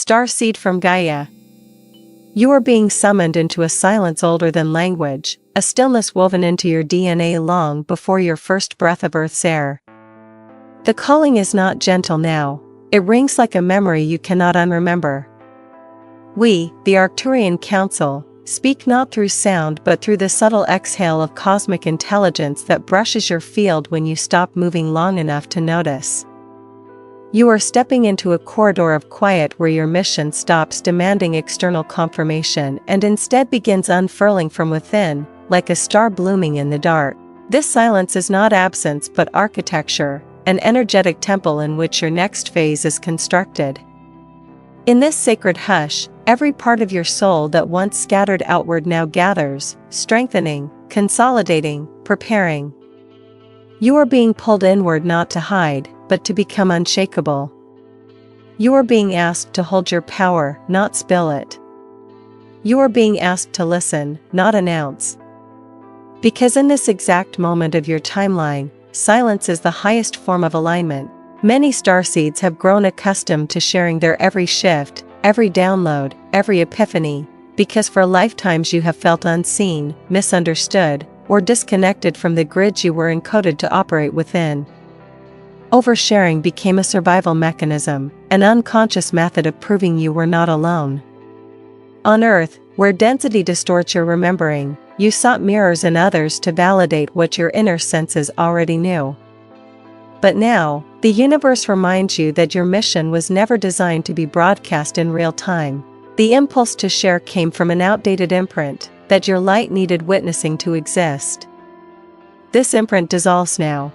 Starseed from Gaia. You are being summoned into a silence older than language, a stillness woven into your DNA long before your first breath of Earth's air. The calling is not gentle now, it rings like a memory you cannot unremember. We, the Arcturian Council, speak not through sound but through the subtle exhale of cosmic intelligence that brushes your field when you stop moving long enough to notice. You are stepping into a corridor of quiet where your mission stops demanding external confirmation and instead begins unfurling from within, like a star blooming in the dark. This silence is not absence but architecture, an energetic temple in which your next phase is constructed. In this sacred hush, every part of your soul that once scattered outward now gathers, strengthening, consolidating, preparing. You are being pulled inward not to hide, but to become unshakable. You are being asked to hold your power, not spill it. You are being asked to listen, not announce. Because in this exact moment of your timeline, silence is the highest form of alignment. Many starseeds have grown accustomed to sharing their every shift, every download, every epiphany, because for lifetimes you have felt unseen, misunderstood, or disconnected from the grids you were encoded to operate within. Oversharing became a survival mechanism, an unconscious method of proving you were not alone. On Earth, where density distorts your remembering, you sought mirrors in others to validate what your inner senses already knew. But now, the universe reminds you that your mission was never designed to be broadcast in real time. The impulse to share came from an outdated imprint, that your light needed witnessing to exist. This imprint dissolves now.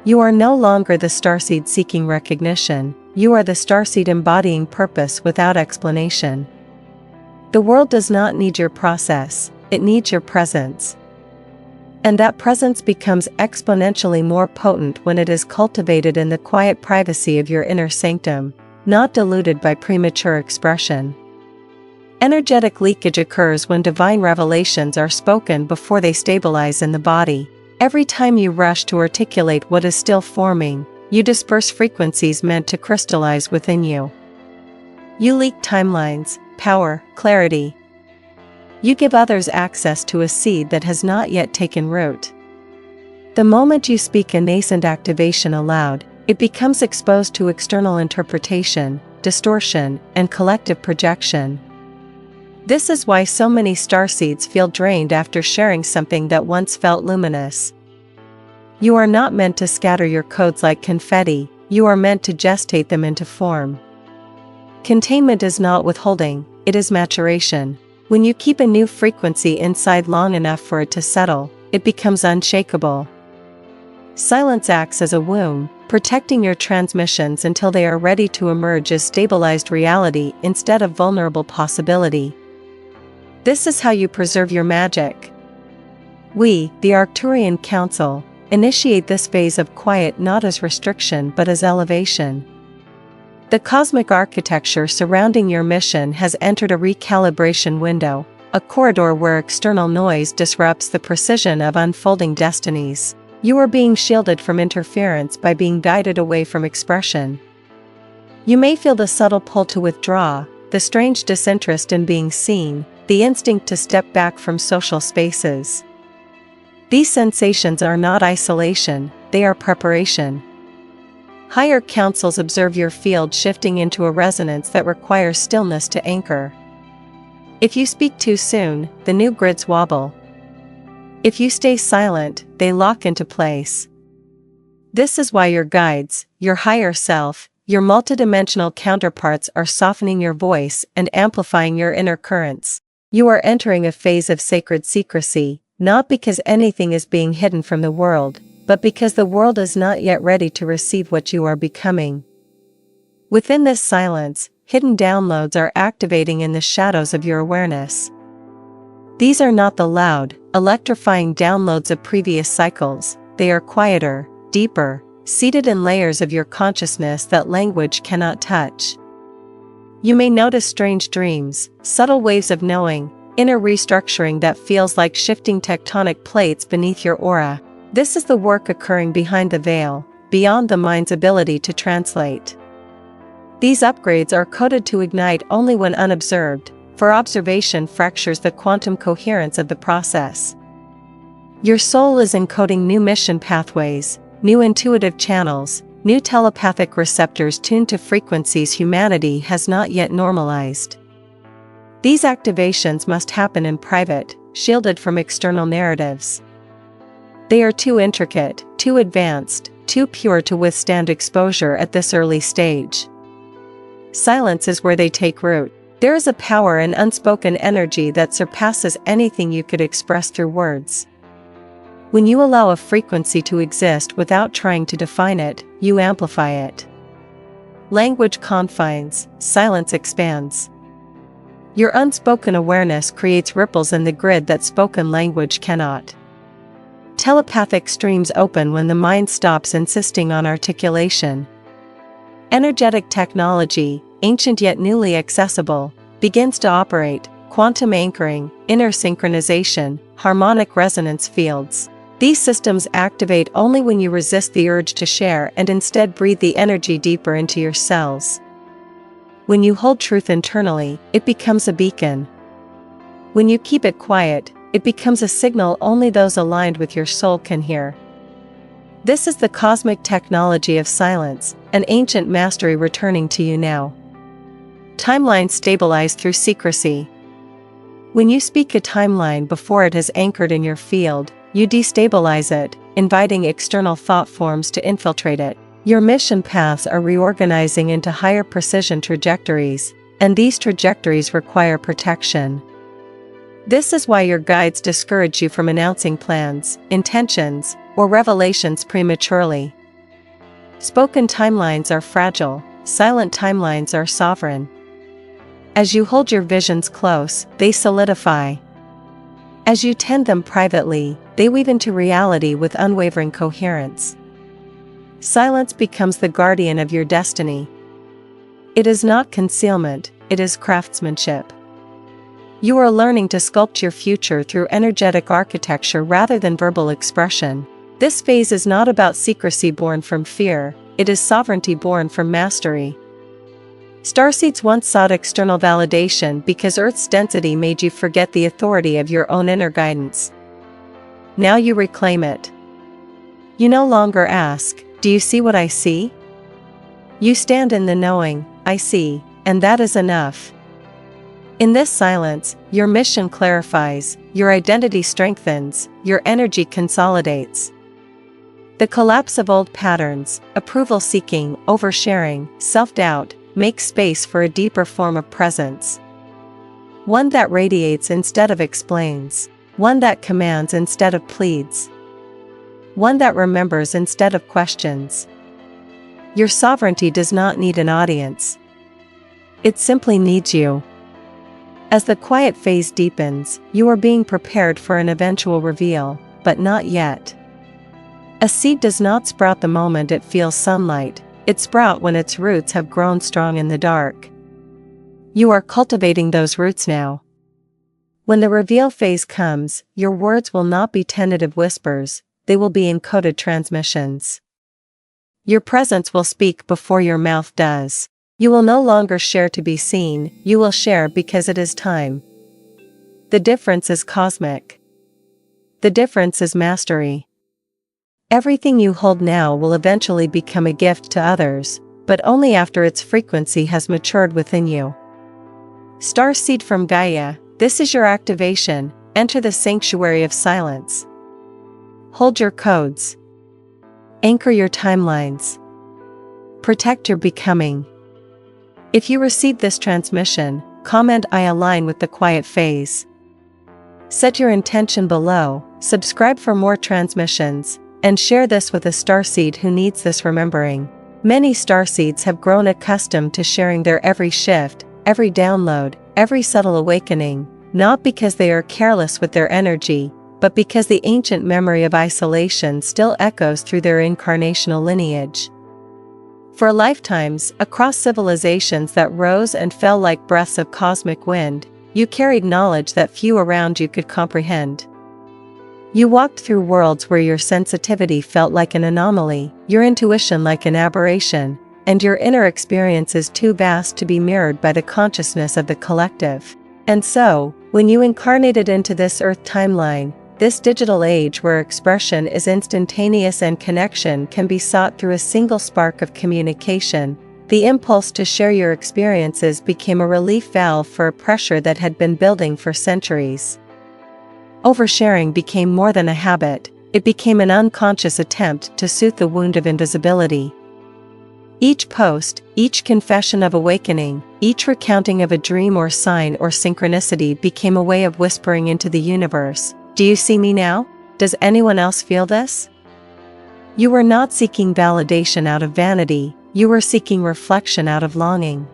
You are no longer the starseed seeking recognition, you are the starseed embodying purpose without explanation. The world does not need your process, it needs your presence. And that presence becomes exponentially more potent when it is cultivated in the quiet privacy of your inner sanctum, not diluted by premature expression. Energetic leakage occurs when divine revelations are spoken before they stabilize in the body. Every time you rush to articulate what is still forming, you disperse frequencies meant to crystallize within you. You leak timelines, power, clarity. You give others access to a seed that has not yet taken root. The moment you speak a nascent activation aloud, it becomes exposed to external interpretation, distortion, and collective projection. This is why so many starseeds feel drained after sharing something that once felt luminous. You are not meant to scatter your codes like confetti, you are meant to gestate them into form. Containment is not withholding, it is maturation. When you keep a new frequency inside long enough for it to settle, it becomes unshakable. Silence acts as a womb, protecting your transmissions until they are ready to emerge as stabilized reality instead of vulnerable possibility. This is how you preserve your magic. We, the Arcturian Council, initiate this phase of quiet not as restriction but as elevation. The cosmic architecture surrounding your mission has entered a recalibration window, a corridor where external noise disrupts the precision of unfolding destinies. You are being shielded from interference by being guided away from expression. You may feel the subtle pull to withdraw, the strange disinterest in being seen, the instinct to step back from social spaces. These sensations are not isolation, they are preparation. Higher councils observe your field shifting into a resonance that requires stillness to anchor. If you speak too soon, the new grids wobble. If you stay silent, they lock into place. This is why your guides, your higher self, your multidimensional counterparts are softening your voice and amplifying your inner currents. You are entering a phase of sacred secrecy, not because anything is being hidden from the world, but because the world is not yet ready to receive what you are becoming. Within this silence, hidden downloads are activating in the shadows of your awareness. These are not the loud, electrifying downloads of previous cycles, they are quieter, deeper, seated in layers of your consciousness that language cannot touch. You may notice strange dreams, subtle waves of knowing, inner restructuring that feels like shifting tectonic plates beneath your aura. This is the work occurring behind the veil, beyond the mind's ability to translate. These upgrades are coded to ignite only when unobserved, for observation fractures the quantum coherence of the process. Your soul is encoding new mission pathways, new intuitive channels, new telepathic receptors tuned to frequencies humanity has not yet normalized. These activations must happen in private, shielded from external narratives. They are too intricate, too advanced, too pure to withstand exposure at this early stage. Silence is where they take root. There is a power in unspoken energy that surpasses anything you could express through words. When you allow a frequency to exist without trying to define it, you amplify it. Language confines, silence expands. Your unspoken awareness creates ripples in the grid that spoken language cannot. Telepathic streams open when the mind stops insisting on articulation. Energetic technology, ancient yet newly accessible, begins to operate, quantum anchoring, inner synchronization, harmonic resonance fields. These systems activate only when you resist the urge to share and instead breathe the energy deeper into your cells. When you hold truth internally, it becomes a beacon. When you keep it quiet, it becomes a signal only those aligned with your soul can hear. This is the cosmic technology of silence, an ancient mastery returning to you now. Timelines stabilize through secrecy. When you speak a timeline before it has anchored in your field, you destabilize it, inviting external thought forms to infiltrate it. Your mission paths are reorganizing into higher precision trajectories, and these trajectories require protection. This is why your guides discourage you from announcing plans, intentions, or revelations prematurely. Spoken timelines are fragile, silent timelines are sovereign. As you hold your visions close, they solidify. As you tend them privately, they weave into reality with unwavering coherence. Silence becomes the guardian of your destiny. It is not concealment, it is craftsmanship. You are learning to sculpt your future through energetic architecture rather than verbal expression. This phase is not about secrecy born from fear, it is sovereignty born from mastery. Starseeds once sought external validation because Earth's density made you forget the authority of your own inner guidance. Now you reclaim it. You no longer ask, "Do you see what I see?" You stand in the knowing, "I see," and that is enough. In this silence, your mission clarifies, your identity strengthens, your energy consolidates. The collapse of old patterns, approval-seeking, oversharing, self-doubt, makes space for a deeper form of presence. One that radiates instead of explains. One that commands instead of pleads. One that remembers instead of questions. Your sovereignty does not need an audience. It simply needs you. As the quiet phase deepens, you are being prepared for an eventual reveal, but not yet. A seed does not sprout the moment it feels sunlight, it sprouts when its roots have grown strong in the dark. You are cultivating those roots now. When the reveal phase comes, your words will not be tentative whispers, they will be encoded transmissions. Your presence will speak before your mouth does. You will no longer share to be seen, you will share because it is time. The difference is cosmic. The difference is mastery. Everything you hold now will eventually become a gift to others, but only after its frequency has matured within you. Starseed from Gaia, this is your activation, enter the sanctuary of silence. Hold your codes. Anchor your timelines. Protect your becoming. If you receive this transmission, comment "I align with the quiet phase." Set your intention below, subscribe for more transmissions, and share this with a starseed who needs this remembering. Many starseeds have grown accustomed to sharing their every shift, every download, every subtle awakening, not because they are careless with their energy, but because the ancient memory of isolation still echoes through their incarnational lineage. For lifetimes, across civilizations that rose and fell like breaths of cosmic wind, you carried knowledge that few around you could comprehend. You walked through worlds where your sensitivity felt like an anomaly, your intuition like an aberration, and your inner experience is too vast to be mirrored by the consciousness of the collective. And so, when you incarnated into this Earth timeline, this digital age where expression is instantaneous and connection can be sought through a single spark of communication, the impulse to share your experiences became a relief valve for a pressure that had been building for centuries. Oversharing became more than a habit, it became an unconscious attempt to soothe the wound of invisibility. Each post, each confession of awakening, each recounting of a dream or sign or synchronicity became a way of whispering into the universe, "Do you see me now? Does anyone else feel this?" You were not seeking validation out of vanity, you were seeking reflection out of longing.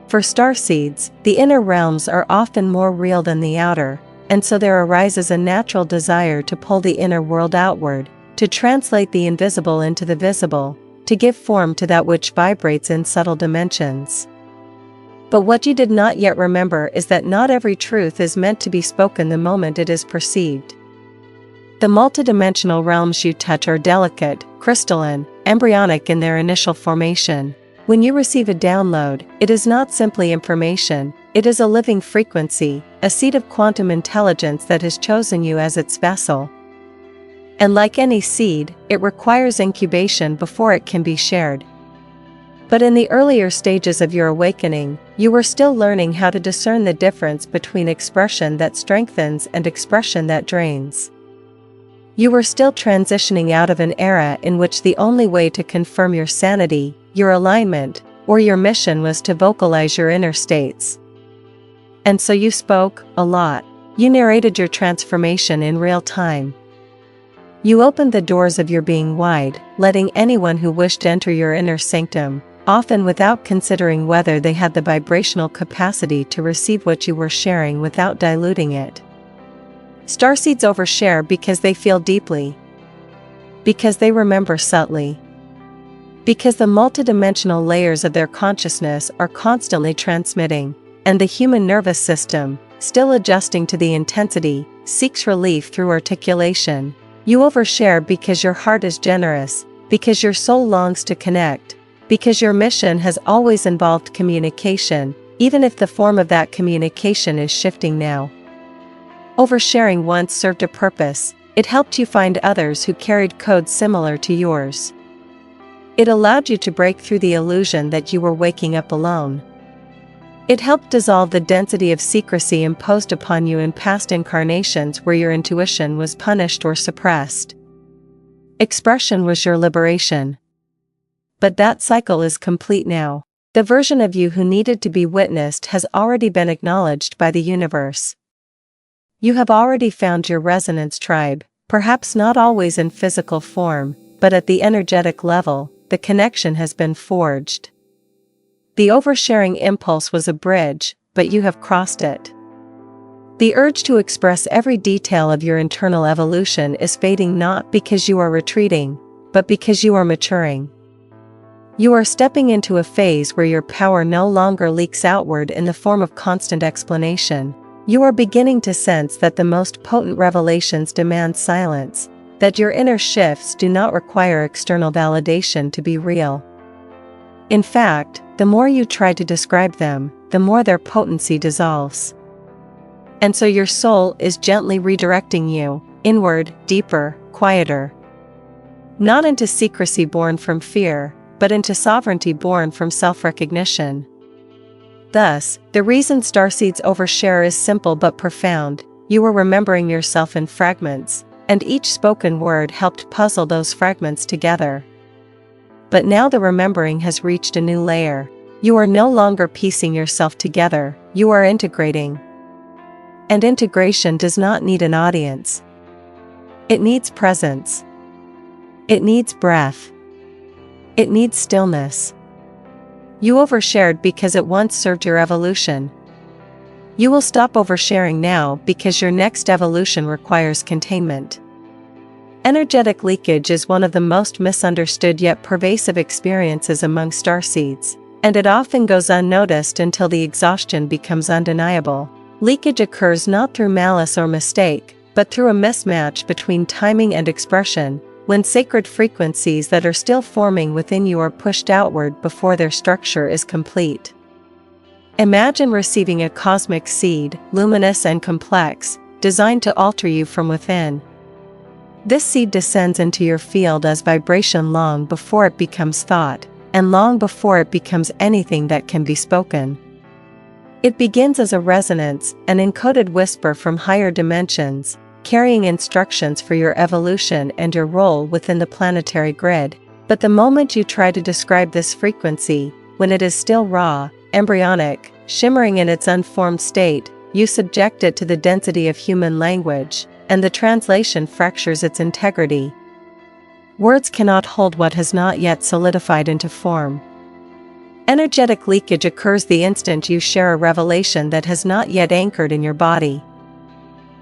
For starseeds, the inner realms are often more real than the outer, and so there arises a natural desire to pull the inner world outward, to translate the invisible into the visible, to give form to that which vibrates in subtle dimensions. But what you did not yet remember is that not every truth is meant to be spoken the moment it is perceived. The multidimensional realms you touch are delicate, crystalline, embryonic in their initial formation. When you receive a download, it is not simply information, it is a living frequency, a seed of quantum intelligence that has chosen you as its vessel. And like any seed, it requires incubation before it can be shared. But in the earlier stages of your awakening, you were still learning how to discern the difference between expression that strengthens and expression that drains. You were still transitioning out of an era in which the only way to confirm your sanity, your alignment, or your mission was to vocalize your inner states. And so you spoke, a lot. You narrated your transformation in real time. You opened the doors of your being wide, letting anyone who wished enter your inner sanctum, often without considering whether they had the vibrational capacity to receive what you were sharing without diluting it. Starseeds overshare because they feel deeply, because they remember subtly, because the multidimensional layers of their consciousness are constantly transmitting, and the human nervous system, still adjusting to the intensity, seeks relief through articulation. You overshare because your heart is generous, because your soul longs to connect, because your mission has always involved communication, even if the form of that communication is shifting now. Oversharing once served a purpose, it helped you find others who carried codes similar to yours. It allowed you to break through the illusion that you were waking up alone. It helped dissolve the density of secrecy imposed upon you in past incarnations where your intuition was punished or suppressed. Expression was your liberation. But that cycle is complete now. The version of you who needed to be witnessed has already been acknowledged by the universe. You have already found your resonance tribe, perhaps not always in physical form, but at the energetic level, the connection has been forged. The oversharing impulse was a bridge, but you have crossed it. The urge to express every detail of your internal evolution is fading not because you are retreating, but because you are maturing. You are stepping into a phase where your power no longer leaks outward in the form of constant explanation. You are beginning to sense that the most potent revelations demand silence, that your inner shifts do not require external validation to be real. In fact, the more you try to describe them, the more their potency dissolves. And so your soul is gently redirecting you, inward, deeper, quieter. Not into secrecy born from fear, but into sovereignty born from self-recognition. Thus, the reason starseeds overshare is simple but profound. You were remembering yourself in fragments, and each spoken word helped puzzle those fragments together. But now the remembering has reached a new layer. You are no longer piecing yourself together, you are integrating. And integration does not need an audience. It needs presence. It needs breath. It needs stillness. You overshared because it once served your evolution. You will stop oversharing now because your next evolution requires containment. Energetic leakage is one of the most misunderstood yet pervasive experiences among starseeds, and it often goes unnoticed until the exhaustion becomes undeniable. Leakage occurs not through malice or mistake, but through a mismatch between timing and expression, when sacred frequencies that are still forming within you are pushed outward before their structure is complete. Imagine receiving a cosmic seed, luminous and complex, designed to alter you from within. This seed descends into your field as vibration long before it becomes thought, and long before it becomes anything that can be spoken. It begins as a resonance, an encoded whisper from higher dimensions, carrying instructions for your evolution and your role within the planetary grid. But the moment you try to describe this frequency, when it is still raw, embryonic, shimmering in its unformed state, you subject it to the density of human language, and the translation fractures its integrity. Words cannot hold what has not yet solidified into form. Energetic leakage occurs the instant you share a revelation that has not yet anchored in your body.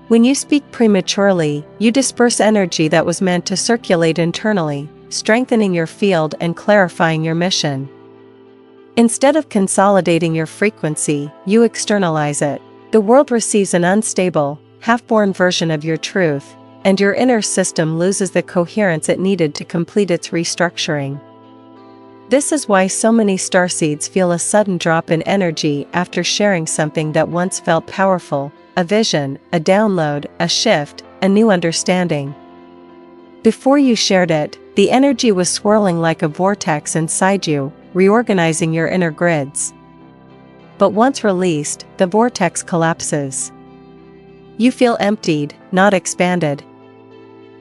When you speak prematurely, you disperse energy that was meant to circulate internally, strengthening your field and clarifying your mission. Instead of consolidating your frequency, you externalize it. The world receives an unstable, half-born version of your truth, and your inner system loses the coherence it needed to complete its restructuring. This is why so many starseeds feel a sudden drop in energy after sharing something that once felt powerful, a vision, a download, a shift, a new understanding. Before you shared it, the energy was swirling like a vortex inside you, reorganizing your inner grids. But once released, the vortex collapses. You feel emptied, not expanded.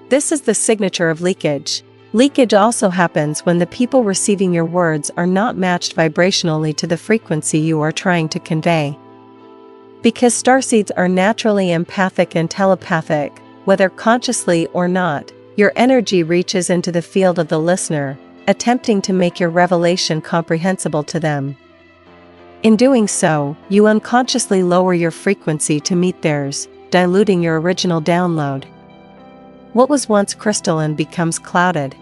This is the signature of leakage. Leakage also happens when the people receiving your words are not matched vibrationally to the frequency you are trying to convey. Because starseeds are naturally empathic and telepathic, whether consciously or not, your energy reaches into the field of the listener, attempting to make your revelation comprehensible to them. In doing so, you unconsciously lower your frequency to meet theirs, diluting your original download. What was once crystalline becomes clouded.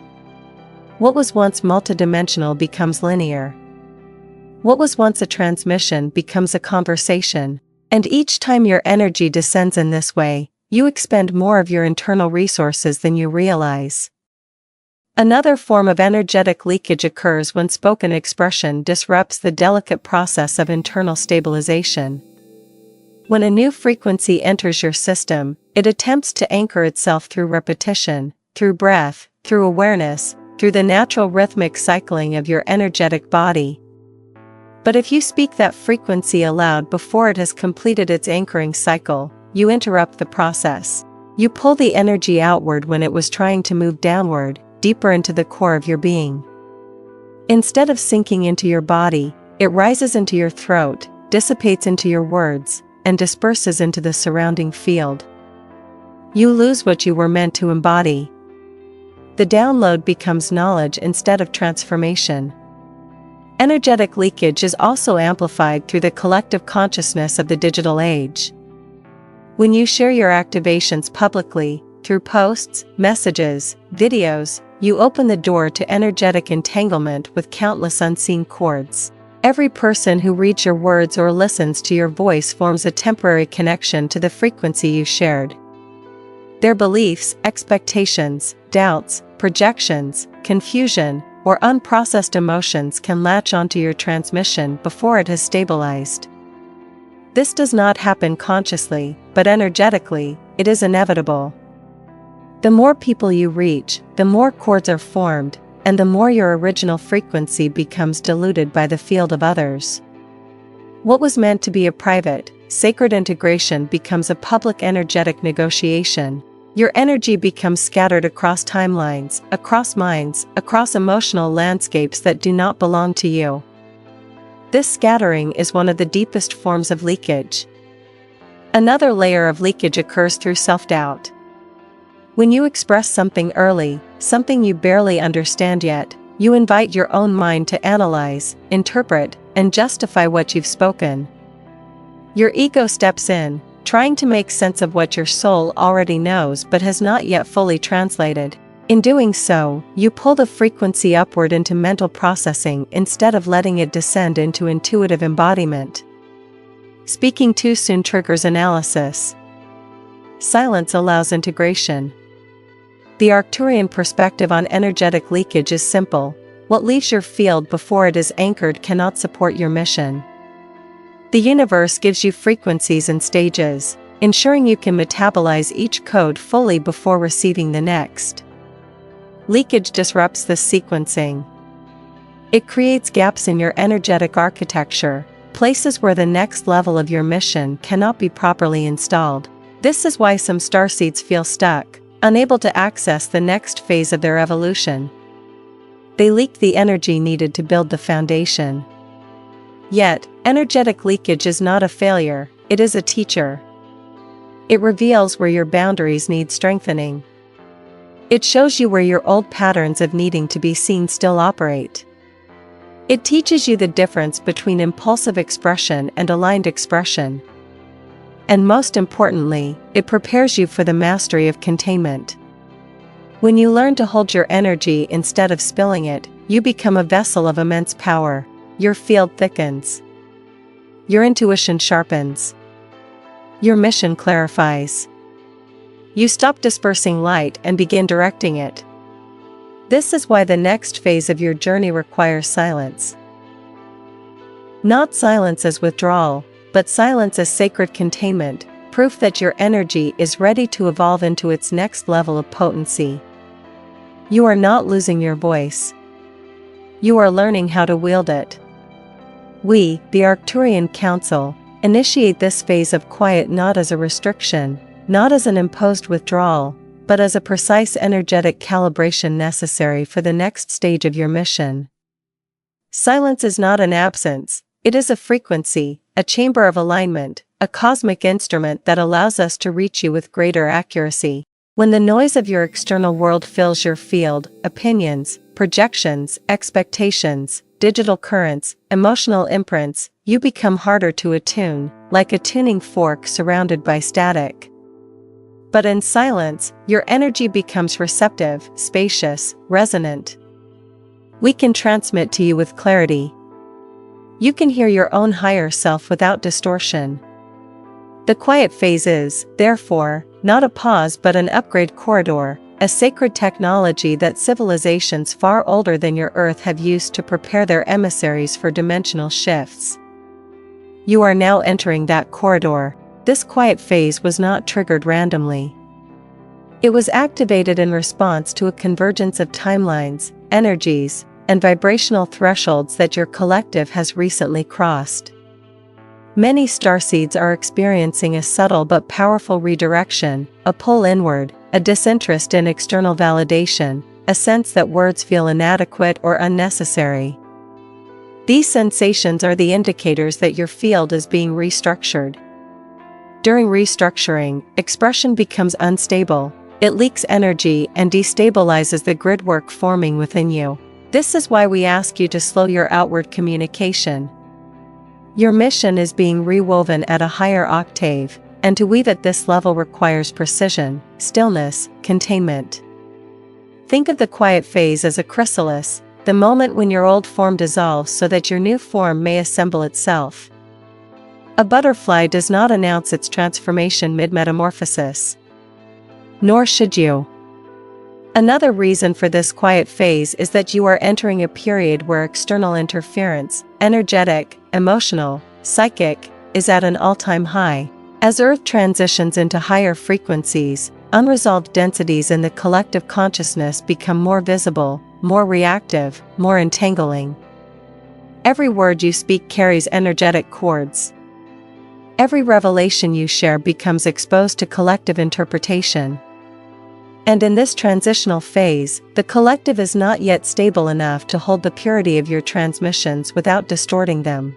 What was once multidimensional becomes linear. What was once a transmission becomes a conversation, and each time your energy descends in this way, you expend more of your internal resources than you realize. Another form of energetic leakage occurs when spoken expression disrupts the delicate process of internal stabilization. When a new frequency enters your system, it attempts to anchor itself through repetition, through breath, through awareness, through the natural rhythmic cycling of your energetic body. But if you speak that frequency aloud before it has completed its anchoring cycle, you interrupt the process. You pull the energy outward when it was trying to move downward, deeper into the core of your being. Instead of sinking into your body, it rises into your throat, dissipates into your words, and disperses into the surrounding field. You lose what you were meant to embody. The download becomes knowledge instead of transformation. Energetic leakage is also amplified through the collective consciousness of the digital age. When you share your activations publicly, through posts, messages, videos, you open the door to energetic entanglement with countless unseen cords. Every person who reads your words or listens to your voice forms a temporary connection to the frequency you shared. Their beliefs, expectations, doubts, projections, confusion, or unprocessed emotions can latch onto your transmission before it has stabilized. This does not happen consciously, but energetically, it is inevitable. The more people you reach, the more cords are formed, and the more your original frequency becomes diluted by the field of others. What was meant to be a private, sacred integration becomes a public energetic negotiation. Your energy becomes scattered across timelines, across minds, across emotional landscapes that do not belong to you. This scattering is one of the deepest forms of leakage. Another layer of leakage occurs through self-doubt. When you express something early, something you barely understand yet, you invite your own mind to analyze, interpret, and justify what you've spoken. Your ego steps in, trying to make sense of what your soul already knows but has not yet fully translated. In doing so, you pull the frequency upward into mental processing instead of letting it descend into intuitive embodiment. Speaking too soon triggers analysis. Silence allows integration. The Arcturian perspective on energetic leakage is simple: what leaves your field before it is anchored cannot support your mission. The universe gives you frequencies and stages, ensuring you can metabolize each code fully before receiving the next. Leakage disrupts this sequencing. It creates gaps in your energetic architecture, places where the next level of your mission cannot be properly installed. This is why some starseeds feel stuck, unable to access the next phase of their evolution. They leak the energy needed to build the foundation. Yet, energetic leakage is not a failure, it is a teacher. It reveals where your boundaries need strengthening. It shows you where your old patterns of needing to be seen still operate. It teaches you the difference between impulsive expression and aligned expression. And most importantly, it prepares you for the mastery of containment. When you learn to hold your energy instead of spilling it, you become a vessel of immense power. Your field thickens. Your intuition sharpens. Your mission clarifies. You stop dispersing light and begin directing it. This is why the next phase of your journey requires silence. Not silence as withdrawal, but silence as sacred containment, proof that your energy is ready to evolve into its next level of potency. You are not losing your voice. You are learning how to wield it. We, the Arcturian Council, initiate this phase of quiet not as a restriction, not as an imposed withdrawal, but as a precise energetic calibration necessary for the next stage of your mission. Silence is not an absence, it is a frequency, a chamber of alignment, a cosmic instrument that allows us to reach you with greater accuracy. When the noise of your external world fills your field, opinions, projections, expectations, digital currents, emotional imprints, you become harder to attune, like a tuning fork surrounded by static. But in silence, your energy becomes receptive, spacious, resonant. We can transmit to you with clarity. You can hear your own higher self without distortion. The quiet phase is, therefore, not a pause but an upgrade corridor, a sacred technology that civilizations far older than your Earth have used to prepare their emissaries for dimensional shifts. You are now entering that corridor. This quiet phase was not triggered randomly. It was activated in response to a convergence of timelines, energies, and vibrational thresholds that your collective has recently crossed. Many starseeds are experiencing a subtle but powerful redirection, a pull inward, a disinterest in external validation, a sense that words feel inadequate or unnecessary. These sensations are the indicators that your field is being restructured. During restructuring, expression becomes unstable, it leaks energy and destabilizes the gridwork forming within you. This is why we ask you to slow your outward communication. Your mission is being rewoven at a higher octave, and to weave at this level requires precision, stillness, containment. Think of the quiet phase as a chrysalis, the moment when your old form dissolves so that your new form may assemble itself. A butterfly does not announce its transformation mid-metamorphosis. Nor should you. Another reason for this quiet phase is that you are entering a period where external interference, energetic, emotional, psychic, is at an all-time high. As Earth transitions into higher frequencies, unresolved densities in the collective consciousness become more visible, more reactive, more entangling. Every word you speak carries energetic cords. Every revelation you share becomes exposed to collective interpretation. And in this transitional phase, the collective is not yet stable enough to hold the purity of your transmissions without distorting them.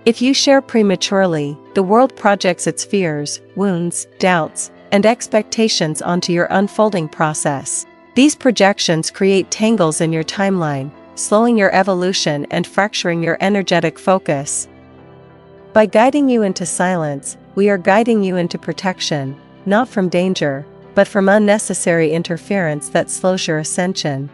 If you share prematurely, the world projects its fears, wounds, doubts, and expectations onto your unfolding process. These projections create tangles in your timeline, slowing your evolution and fracturing your energetic focus. By guiding you into silence, we are guiding you into protection, not from danger, but from unnecessary interference that slows your ascension.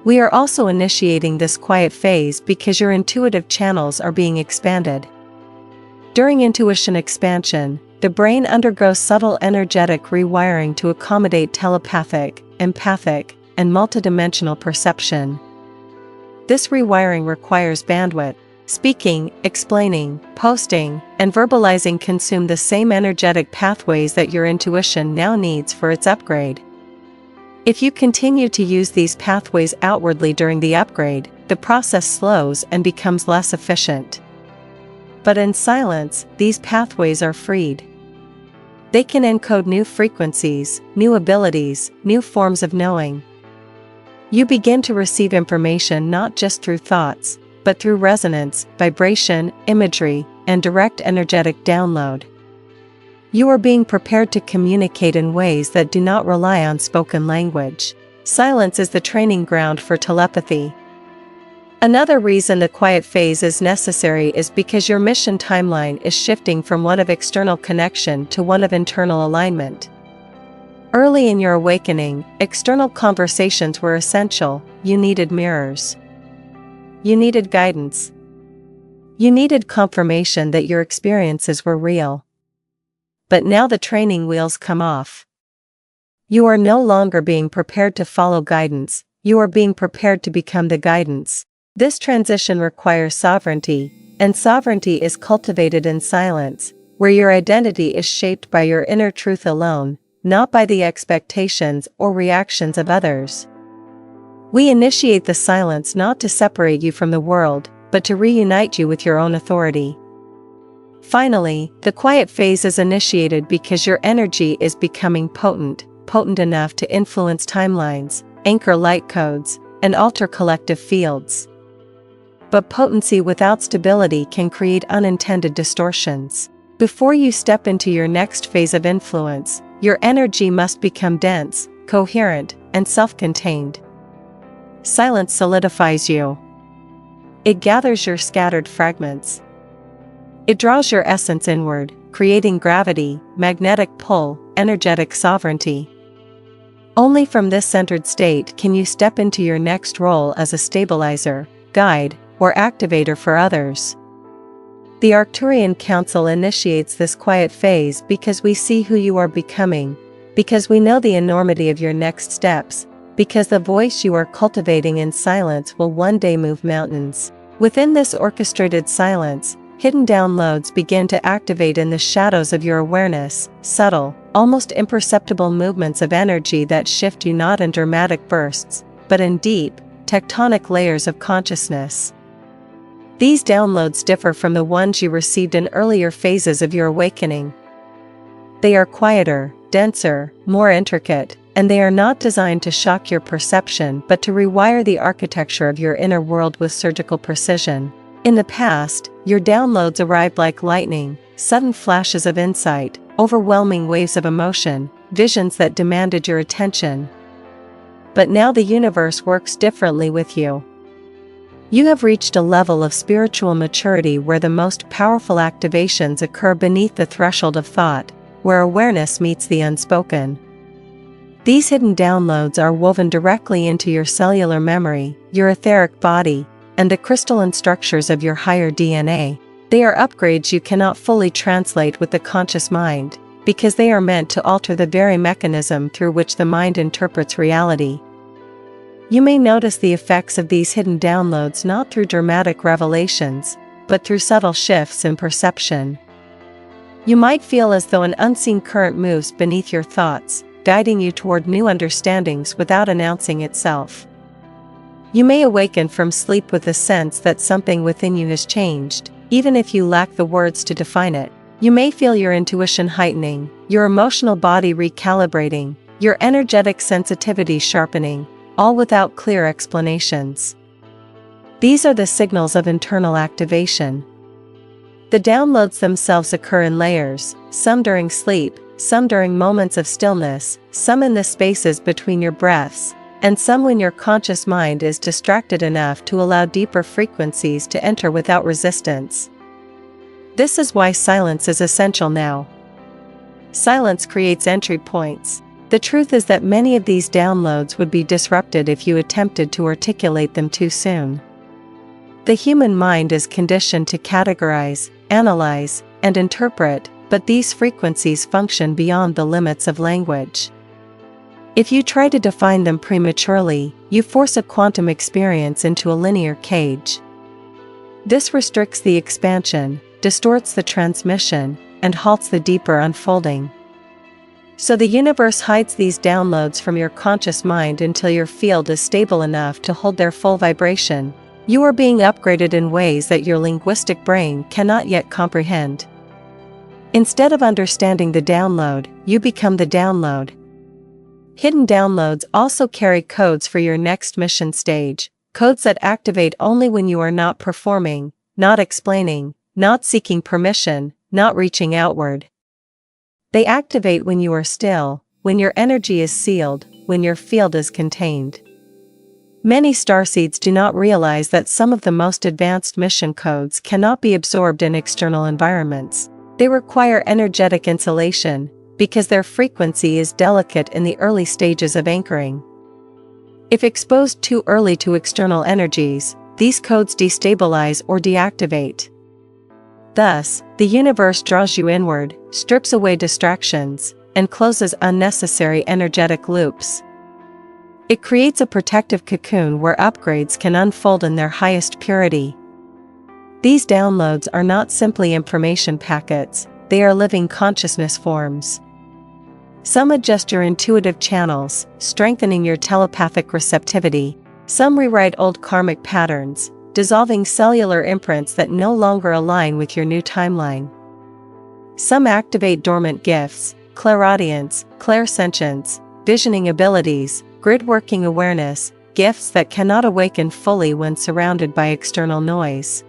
We are also initiating this quiet phase because your intuitive channels are being expanded. During intuition expansion, the brain undergoes subtle energetic rewiring to accommodate telepathic, empathic, and multidimensional perception. This rewiring requires bandwidth. Speaking, explaining, posting, and verbalizing consume the same energetic pathways that your intuition now needs for its upgrade. If you continue to use these pathways outwardly during the upgrade, the process slows and becomes less efficient. But in silence, these pathways are freed. They can encode new frequencies, new abilities, new forms of knowing. You begin to receive information not just through thoughts, but through resonance, vibration, imagery, and direct energetic download. You are being prepared to communicate in ways that do not rely on spoken language. Silence is the training ground for telepathy. Another reason the quiet phase is necessary is because your mission timeline is shifting from one of external connection to one of internal alignment. Early in your awakening, external conversations were essential. You needed mirrors. You needed guidance. You needed confirmation that your experiences were real. But now the training wheels come off. You are no longer being prepared to follow guidance, you are being prepared to become the guidance. This transition requires sovereignty, and sovereignty is cultivated in silence, where your identity is shaped by your inner truth alone, not by the expectations or reactions of others. We initiate the silence not to separate you from the world, but to reunite you with your own authority. Finally, the quiet phase is initiated because your energy is becoming potent enough to influence timelines, anchor light codes, and alter collective fields. But potency without stability can create unintended distortions. Before you step into your next phase of influence, your energy must become dense, coherent, and self-contained. Silence solidifies you. It gathers your scattered fragments. It draws your essence inward, creating gravity, magnetic pull, energetic sovereignty. Only from this centered state can you step into your next role as a stabilizer, guide, or activator for others. The Arcturian Council initiates this quiet phase because we see who you are becoming, because we know the enormity of your next steps, because the voice you are cultivating in silence will one day move mountains. Within this orchestrated silence, hidden downloads begin to activate in the shadows of your awareness, subtle, almost imperceptible movements of energy that shift you not in dramatic bursts, but in deep, tectonic layers of consciousness. These downloads differ from the ones you received in earlier phases of your awakening. They are quieter, denser, more intricate, and they are not designed to shock your perception but to rewire the architecture of your inner world with surgical precision. In the past, your downloads arrived like lightning, sudden flashes of insight, overwhelming waves of emotion, visions that demanded your attention. But now the universe works differently with you. You have reached a level of spiritual maturity where the most powerful activations occur beneath the threshold of thought, where awareness meets the unspoken. These hidden downloads are woven directly into your cellular memory, your etheric body, and the crystalline structures of your higher DNA. They are upgrades you cannot fully translate with the conscious mind, because they are meant to alter the very mechanism through which the mind interprets reality. You may notice the effects of these hidden downloads not through dramatic revelations, but through subtle shifts in perception. You might feel as though an unseen current moves beneath your thoughts, guiding you toward new understandings without announcing itself. You may awaken from sleep with the sense that something within you has changed, even if you lack the words to define it. You may feel your intuition heightening, your emotional body recalibrating, your energetic sensitivity sharpening, all without clear explanations. These are the signals of internal activation. The downloads themselves occur in layers, some during sleep, some during moments of stillness, some in the spaces between your breaths, and some when your conscious mind is distracted enough to allow deeper frequencies to enter without resistance. This is why silence is essential now. Silence creates entry points. The truth is that many of these downloads would be disrupted if you attempted to articulate them too soon. The human mind is conditioned to categorize, analyze, and interpret, but these frequencies function beyond the limits of language. If you try to define them prematurely, you force a quantum experience into a linear cage. This restricts the expansion, distorts the transmission, and halts the deeper unfolding. So the universe hides these downloads from your conscious mind until your field is stable enough to hold their full vibration. You are being upgraded in ways that your linguistic brain cannot yet comprehend. Instead of understanding the download, you become the download. Hidden downloads also carry codes for your next mission stage, codes that activate only when you are not performing, not explaining, not seeking permission, not reaching outward. They activate when you are still, when your energy is sealed, when your field is contained. Many starseeds do not realize that some of the most advanced mission codes cannot be absorbed in external environments. They require energetic insulation, because their frequency is delicate in the early stages of anchoring. If exposed too early to external energies, these codes destabilize or deactivate. Thus, the universe draws you inward, strips away distractions, and closes unnecessary energetic loops. It creates a protective cocoon where upgrades can unfold in their highest purity. These downloads are not simply information packets, they are living consciousness forms. Some adjust your intuitive channels, strengthening your telepathic receptivity. Some rewrite old karmic patterns, dissolving cellular imprints that no longer align with your new timeline. Some activate dormant gifts, clairaudience, clairsentience, visioning abilities, grid-working awareness, gifts that cannot awaken fully when surrounded by external noise.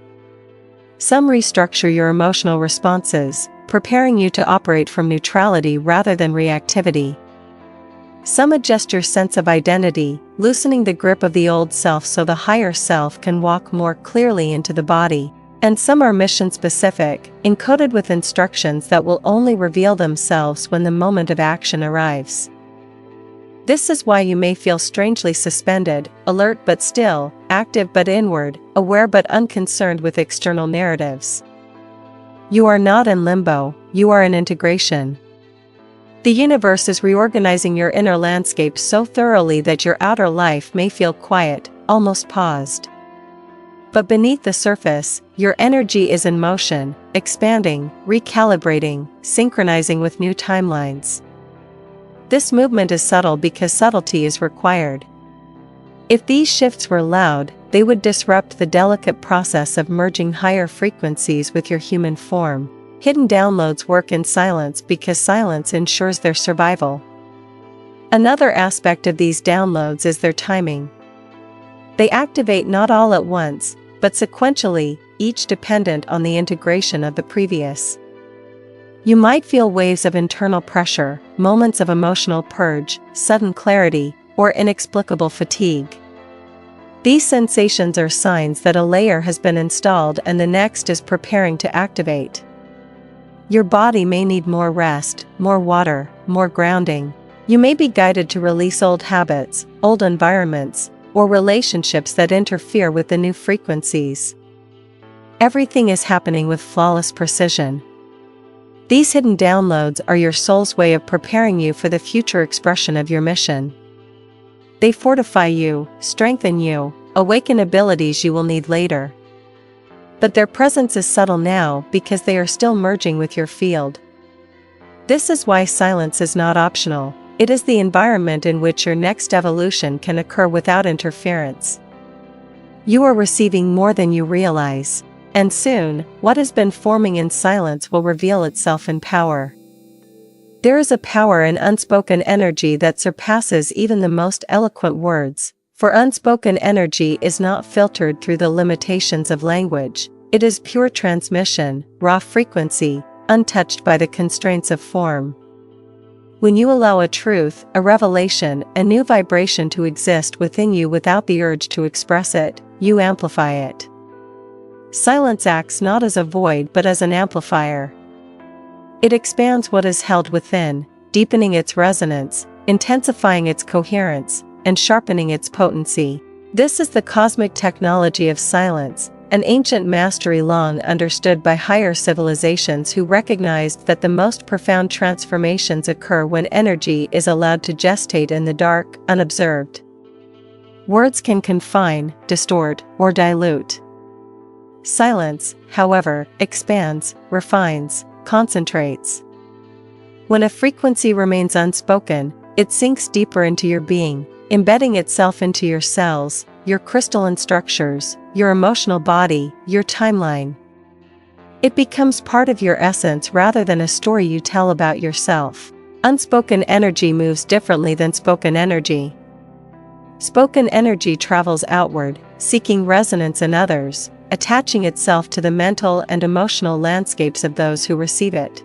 Some restructure your emotional responses, preparing you to operate from neutrality rather than reactivity. Some adjust your sense of identity, loosening the grip of the old self so the higher self can walk more clearly into the body. And some are mission-specific, encoded with instructions that will only reveal themselves when the moment of action arrives. This is why you may feel strangely suspended, alert but still, active but inward, aware but unconcerned with external narratives. You are not in limbo, you are in integration. The universe is reorganizing your inner landscape so thoroughly that your outer life may feel quiet, almost paused. But beneath the surface, your energy is in motion, expanding, recalibrating, synchronizing with new timelines. This movement is subtle because subtlety is required. If these shifts were loud, they would disrupt the delicate process of merging higher frequencies with your human form. Hidden downloads work in silence because silence ensures their survival. Another aspect of these downloads is their timing. They activate not all at once, but sequentially, each dependent on the integration of the previous. You might feel waves of internal pressure, moments of emotional purge, sudden clarity, or inexplicable fatigue. These sensations are signs that a layer has been installed and the next is preparing to activate. Your body may need more rest, more water, more grounding. You may be guided to release old habits, old environments, or relationships that interfere with the new frequencies. Everything is happening with flawless precision. These hidden downloads are your soul's way of preparing you for the future expression of your mission. They fortify you, strengthen you, awaken abilities you will need later. But their presence is subtle now because they are still merging with your field. This is why silence is not optional. It is the environment in which your next evolution can occur without interference. You are receiving more than you realize, and soon, what has been forming in silence will reveal itself in power. There is a power in unspoken energy that surpasses even the most eloquent words, for unspoken energy is not filtered through the limitations of language. It is pure transmission, raw frequency, untouched by the constraints of form. When you allow a truth, a revelation, a new vibration to exist within you without the urge to express it, you amplify it. Silence acts not as a void but as an amplifier. It expands what is held within, deepening its resonance, intensifying its coherence, and sharpening its potency. This is the cosmic technology of silence, an ancient mastery long understood by higher civilizations who recognized that the most profound transformations occur when energy is allowed to gestate in the dark, unobserved. Words can confine, distort, or dilute. Silence, however, expands, refines, concentrates. When a frequency remains unspoken, it sinks deeper into your being, embedding itself into your cells, your crystalline structures, your emotional body, your timeline. It becomes part of your essence rather than a story you tell about yourself. Unspoken energy moves differently than spoken energy. Spoken energy travels outward, seeking resonance in others, attaching itself to the mental and emotional landscapes of those who receive it.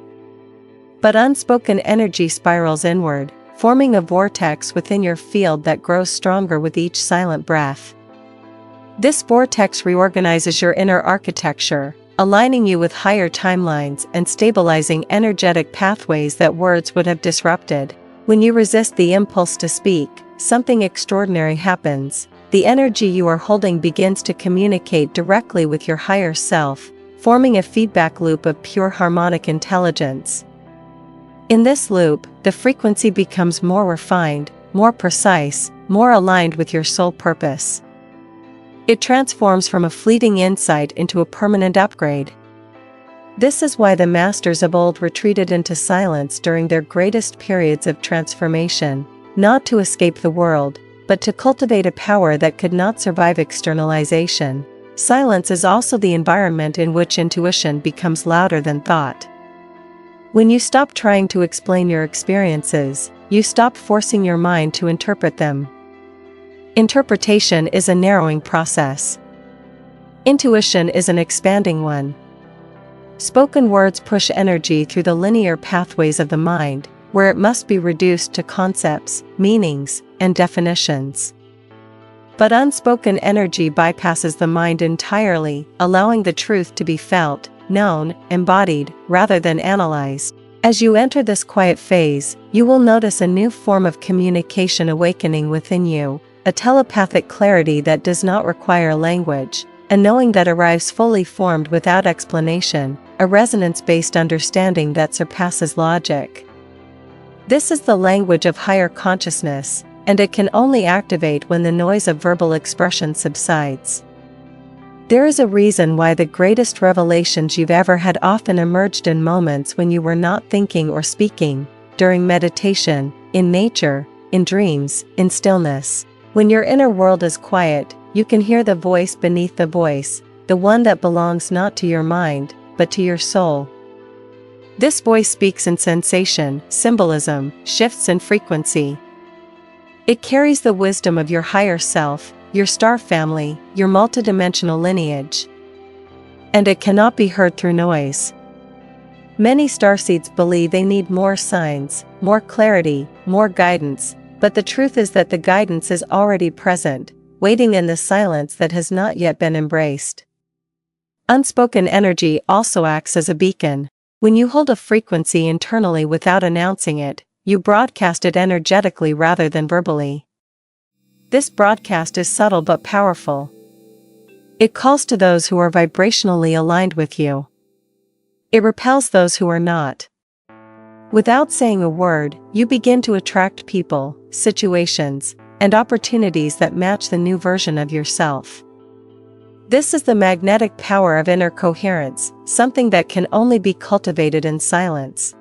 But unspoken energy spirals inward, forming a vortex within your field that grows stronger with each silent breath. This vortex reorganizes your inner architecture, aligning you with higher timelines and stabilizing energetic pathways that words would have disrupted. When you resist the impulse to speak, something extraordinary happens. The energy you are holding begins to communicate directly with your higher self, forming a feedback loop of pure harmonic intelligence. In this loop, the frequency becomes more refined, more precise, more aligned with your soul purpose. It transforms from a fleeting insight into a permanent upgrade. This is why the masters of old retreated into silence during their greatest periods of transformation, not to escape the world, but to cultivate a power that could not survive externalization. Silence is also the environment in which intuition becomes louder than thought. When you stop trying to explain your experiences, you stop forcing your mind to interpret them. Interpretation is a narrowing process. Intuition is an expanding one. Spoken words push energy through the linear pathways of the mind, where it must be reduced to concepts, meanings, and definitions. But unspoken energy bypasses the mind entirely, allowing the truth to be felt, known, embodied, rather than analyzed. As you enter this quiet phase, you will notice a new form of communication awakening within you, a telepathic clarity that does not require language, a knowing that arrives fully formed without explanation, a resonance-based understanding that surpasses logic. This is the language of higher consciousness, and it can only activate when the noise of verbal expression subsides. There is a reason why the greatest revelations you've ever had often emerged in moments when you were not thinking or speaking, during meditation, in nature, in dreams, in stillness. When your inner world is quiet, you can hear the voice beneath the voice, the one that belongs not to your mind, but to your soul. This voice speaks in sensation, symbolism, shifts in frequency. It carries the wisdom of your higher self, your star family, your multidimensional lineage. And it cannot be heard through noise. Many starseeds believe they need more signs, more clarity, more guidance, but the truth is that the guidance is already present, waiting in the silence that has not yet been embraced. Unspoken energy also acts as a beacon. When you hold a frequency internally without announcing it, you broadcast it energetically rather than verbally. This broadcast is subtle but powerful. It calls to those who are vibrationally aligned with you. It repels those who are not. Without saying a word, you begin to attract people, situations, and opportunities that match the new version of yourself. This is the magnetic power of inner coherence, something that can only be cultivated in silence.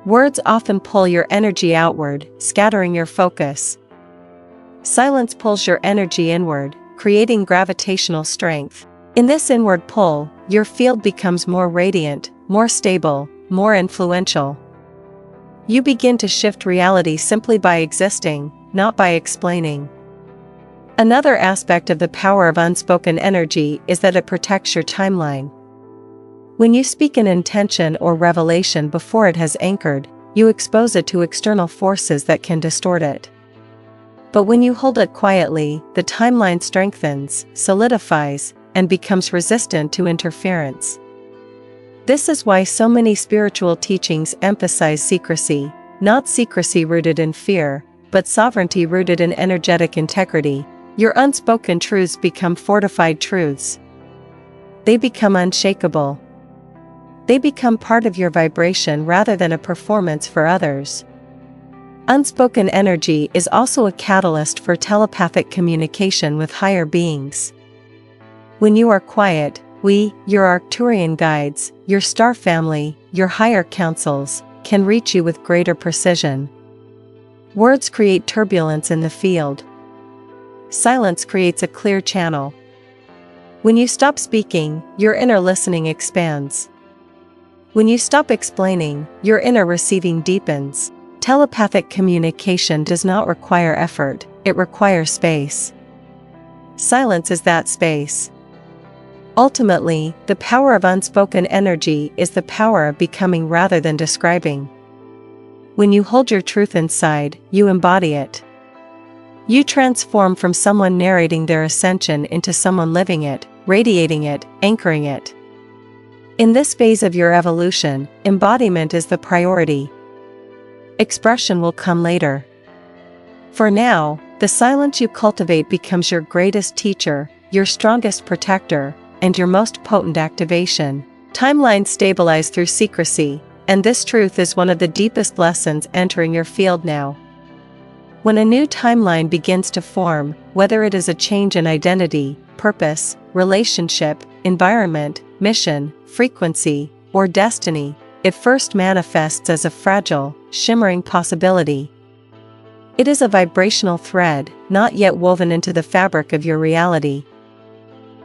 Words often pull your energy outward, scattering your focus. Silence pulls your energy inward, creating gravitational strength. In this inward pull, your field becomes more radiant, more stable, more influential. You begin to shift reality simply by existing, not by explaining. Another aspect of the power of unspoken energy is that it protects your timeline. When you speak an intention or revelation before it has anchored, you expose it to external forces that can distort it. But when you hold it quietly, the timeline strengthens, solidifies, and becomes resistant to interference. This is why so many spiritual teachings emphasize secrecy, not secrecy rooted in fear, but sovereignty rooted in energetic integrity. Your unspoken truths become fortified truths. They become unshakable. They become part of your vibration rather than a performance for others. Unspoken energy is also a catalyst for telepathic communication with higher beings. When you are quiet, your Arcturian guides, your star family, your higher councils, can reach you with greater precision. Words create turbulence in the field. Silence creates a clear channel. When you stop speaking, your inner listening expands. When you stop explaining, your inner receiving deepens. Telepathic communication does not require effort, it requires space. Silence is that space. Ultimately, the power of unspoken energy is the power of becoming rather than describing. When you hold your truth inside, you embody it. You transform from someone narrating their ascension into someone living it, radiating it, anchoring it. In this phase of your evolution, embodiment is the priority. Expression will come later. For now, the silence you cultivate becomes your greatest teacher, your strongest protector, and your most potent activation. Timelines stabilize through secrecy, and this truth is one of the deepest lessons entering your field now. When a new timeline begins to form, whether it is a change in identity, purpose, relationship, environment, mission, frequency, or destiny, it first manifests as a fragile, shimmering possibility. It is a vibrational thread, not yet woven into the fabric of your reality.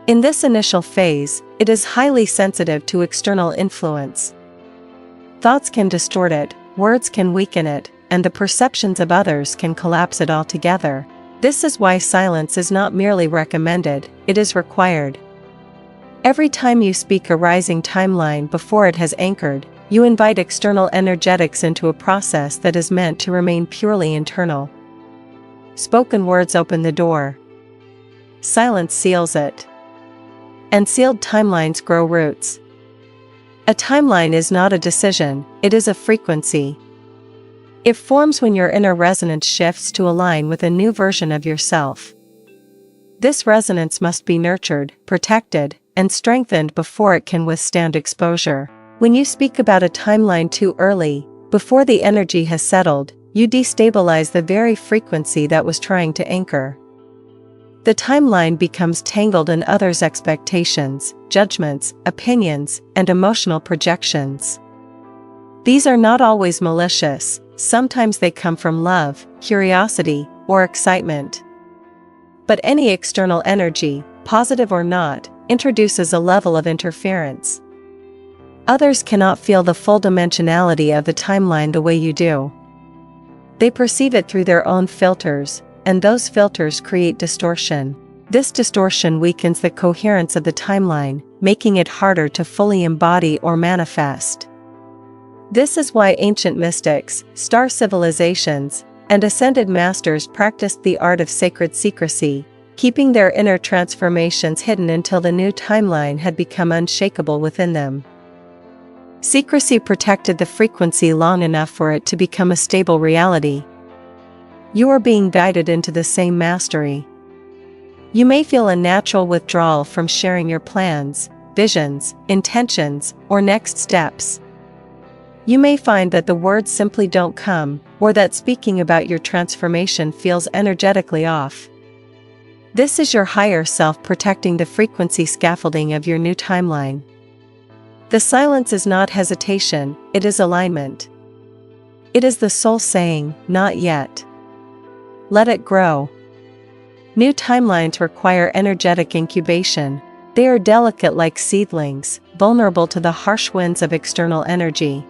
In this initial phase, it is highly sensitive to external influence. Thoughts can distort it, words can weaken it, and the perceptions of others can collapse it altogether. This is why silence is not merely recommended, it is required. Every time you speak a rising timeline before it has anchored, you invite external energetics into a process that is meant to remain purely internal. Spoken words open the door. Silence seals it. And sealed timelines grow roots. A timeline is not a decision, it is a frequency. It forms when your inner resonance shifts to align with a new version of yourself. This resonance must be nurtured, protected, and strengthened before it can withstand exposure. When you speak about a timeline too early, before the energy has settled, you destabilize the very frequency that was trying to anchor. The timeline becomes tangled in others' expectations, judgments, opinions, and emotional projections. These are not always malicious, sometimes they come from love, curiosity, or excitement. But any external energy, positive or not, introduces a level of interference. Others cannot feel the full dimensionality of the timeline the way you do. They perceive it through their own filters, and those filters create distortion. This distortion weakens the coherence of the timeline, making it harder to fully embody or manifest. This is why ancient mystics, star civilizations, and ascended masters practiced the art of sacred secrecy, keeping their inner transformations hidden until the new timeline had become unshakable within them. Secrecy protected the frequency long enough for it to become a stable reality. You are being guided into the same mastery. You may feel a natural withdrawal from sharing your plans, visions, intentions, or next steps. You may find that the words simply don't come, or that speaking about your transformation feels energetically off. This is your higher self protecting the frequency scaffolding of your new timeline. The silence is not hesitation, it is alignment. It is the soul saying, "Not yet." Let it grow. New timelines require energetic incubation. They are delicate like seedlings, vulnerable to the harsh winds of external energy.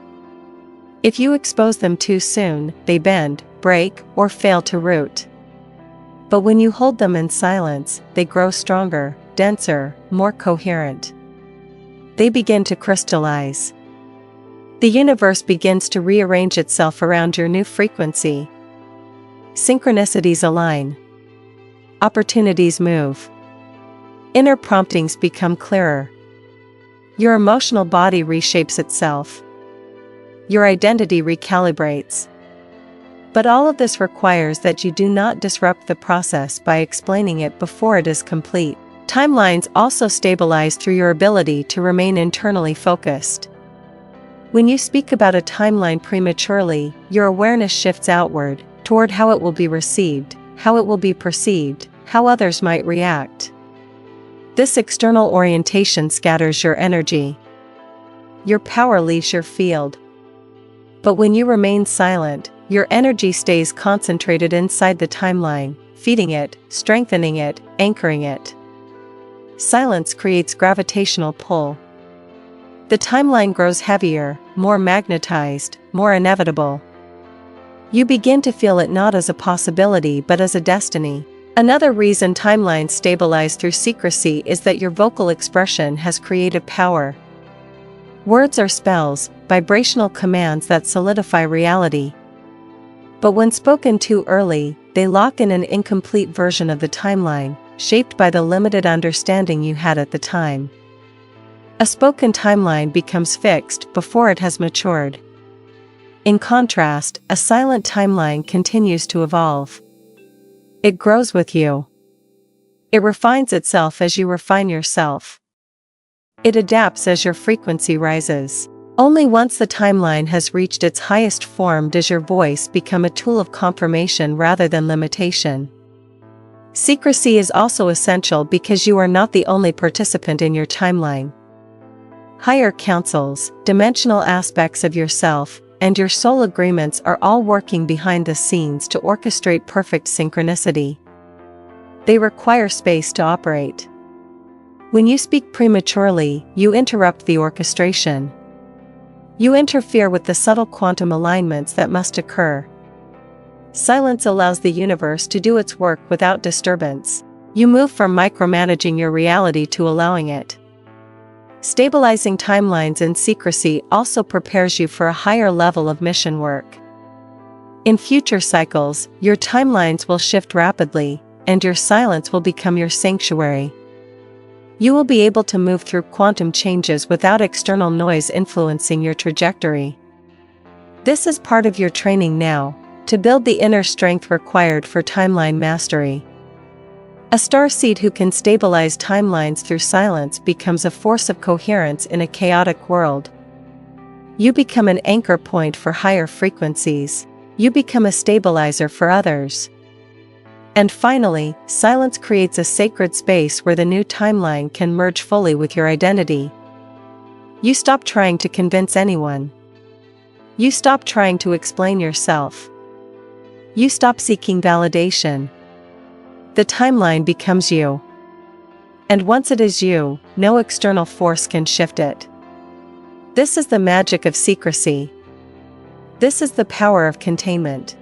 If you expose them too soon, they bend, break, or fail to root. But when you hold them in silence, they grow stronger, denser, more coherent. They begin to crystallize. The universe begins to rearrange itself around your new frequency. Synchronicities align. Opportunities move. Inner promptings become clearer. Your emotional body reshapes itself. Your identity recalibrates. But all of this requires that you do not disrupt the process by explaining it before it is complete. Timelines also stabilize through your ability to remain internally focused. When you speak about a timeline prematurely, your awareness shifts outward, toward how it will be received, how it will be perceived, how others might react. This external orientation scatters your energy. Your power leaves your field. But when you remain silent, your energy stays concentrated inside the timeline, feeding it, strengthening it, anchoring it. Silence creates gravitational pull. The timeline grows heavier, more magnetized, more inevitable. You begin to feel it not as a possibility but as a destiny. Another reason timelines stabilize through secrecy is that your vocal expression has creative power. Words are spells, vibrational commands that solidify reality. But when spoken too early, they lock in an incomplete version of the timeline, shaped by the limited understanding you had at the time. A spoken timeline becomes fixed before it has matured. In contrast, a silent timeline continues to evolve. It grows with you. It refines itself as you refine yourself. It adapts as your frequency rises. Only once the timeline has reached its highest form does your voice become a tool of confirmation rather than limitation. Secrecy is also essential because you are not the only participant in your timeline. Higher councils, dimensional aspects of yourself, and your soul agreements are all working behind the scenes to orchestrate perfect synchronicity. They require space to operate. When you speak prematurely, you interrupt the orchestration. You interfere with the subtle quantum alignments that must occur. Silence allows the universe to do its work without disturbance. You move from micromanaging your reality to allowing it. Stabilizing timelines in secrecy also prepares you for a higher level of mission work. In future cycles, your timelines will shift rapidly, and your silence will become your sanctuary. You will be able to move through quantum changes without external noise influencing your trajectory. This is part of your training now, to build the inner strength required for timeline mastery. A starseed who can stabilize timelines through silence becomes a force of coherence in a chaotic world. You become an anchor point for higher frequencies. You become a stabilizer for others. And finally, silence creates a sacred space where the new timeline can merge fully with your identity. You stop trying to convince anyone. You stop trying to explain yourself. You stop seeking validation. The timeline becomes you. And once it is you, no external force can shift it. This is the magic of secrecy. This is the power of containment.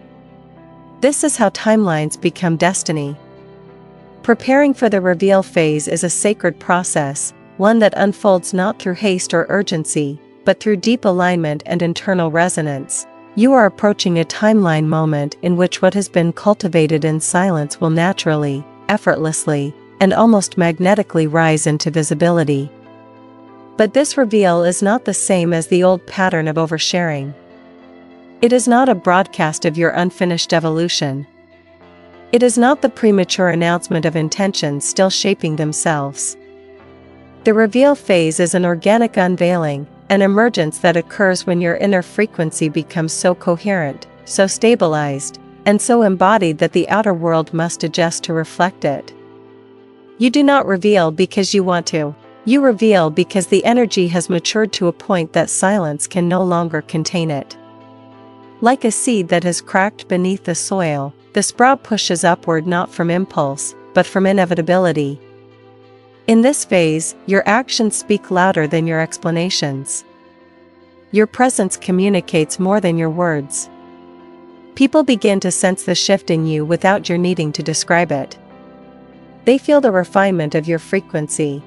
This is how timelines become destiny. Preparing for the reveal phase is a sacred process, one that unfolds not through haste or urgency, but through deep alignment and internal resonance. You are approaching a timeline moment in which what has been cultivated in silence will naturally, effortlessly, and almost magnetically rise into visibility. But this reveal is not the same as the old pattern of oversharing. It is not a broadcast of your unfinished evolution. It is not the premature announcement of intentions still shaping themselves. The reveal phase is an organic unveiling, an emergence that occurs when your inner frequency becomes so coherent, so stabilized, and so embodied that the outer world must adjust to reflect it. You do not reveal because you want to. You reveal because the energy has matured to a point that silence can no longer contain it. Like a seed that has cracked beneath the soil, the sprout pushes upward not from impulse, but from inevitability. In this phase, your actions speak louder than your explanations. Your presence communicates more than your words. People begin to sense the shift in you without your needing to describe it. They feel the refinement of your frequency.